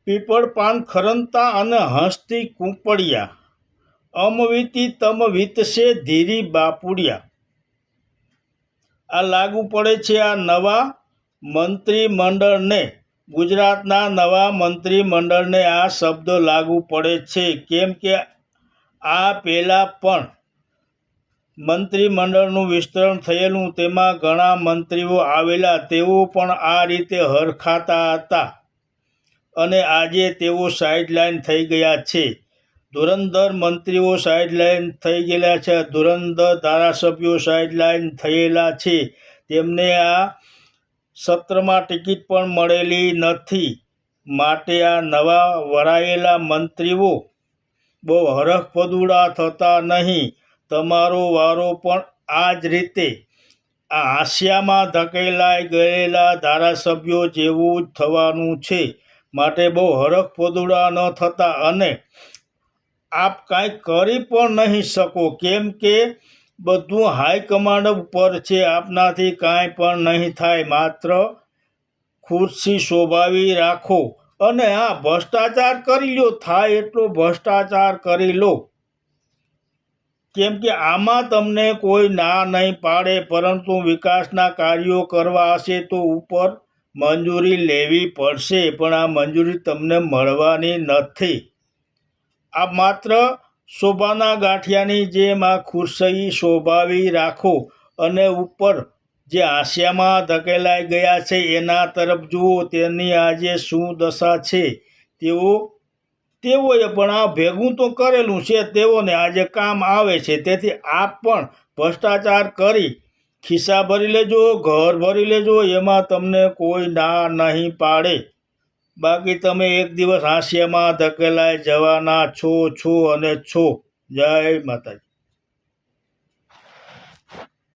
પીપળ પાન ખરંતા અને હસતી કૂંપળિયા, અમવીતી તમ વીતશે ધીરી બાપુડિયા. આ લાગુ પડે છે આ નવા મંત્રીમંડળને. ગુજરાતના નવા મંત્રીમંડળને આ શબ્દ લાગુ પડે છે, કેમ કે આ પહેલાં પણ મંત્રીમંડળનું વિસ્તરણ થયેલું, તેમાં ઘણા મંત્રીઓ આવેલા, તેઓ પણ આ રીતે હરખાતા હતા અને આજે તેઓ સાઇડલાઇન થઈ ગયા છે. ધુરંધર મંત્રીઓ સાઇડલાઇન થઈ ગયેલા છે, ધુરંધર ધારાસભ્યો સાઇડલાઇન થયેલા છે. તેમને આ સત્રમાં ટિકિટ પણ મળેલી નથી. માટે આ નવા વરાયેલા મંત્રીઓ બહુ હરખપદુડા થતા નહીં. તમારો વારો પણ આ જ રીતે આ હાંસિયામાં ધકેલાઈ ગયેલા ધારાસભ્યો જેવું જ થવાનું છે. માટે બહુ હરખપદુડા ન થતા અને આપ કાંઈ કરી પણ નહીં શકો, કેમ કે બધું હાઈકમાન્ડ ઉપર છે. આપનાથી કાંઈ પણ નહીં થાય. માત્ર ખુરશી શોભાવી રાખો અને હા, ભ્રષ્ટાચાર કરી લો, થાય એટલો ભ્રષ્ટાચાર કરી લો, કેમ કે આમાં તમને કોઈ ના નહીં પાડે, પરંતુ વિકાસના કાર્યો કરવા હશે તો ઉપર મંજૂરી લેવી પડશે, પણ આ મંજૂરી તમને મળવાની નથી. આ માત્ર શોભાના ગાંઠિયાની જેમ આ ખુરશી શોભાવી રાખો અને ઉપર જે હાંસિયામાં ધકેલાઈ ગયા છે એના તરફ જુઓ. તેની આજે શું દશા છે. તેઓએ પણ આ ભેગું તો કરેલું છે, તેઓને આજે કામ આવે છે. તેથી આપ પણ ભ્રષ્ટાચાર કરી ખિસ્સા ભરી લેજો, ઘર ભરી લેજો, એમાં તમને કોઈ ના નહીં પાડે. બાકી તમે એક દિવસ હાંસિયામાં ધકેલાઈ જવાના છો અને છો. જય માતાજી.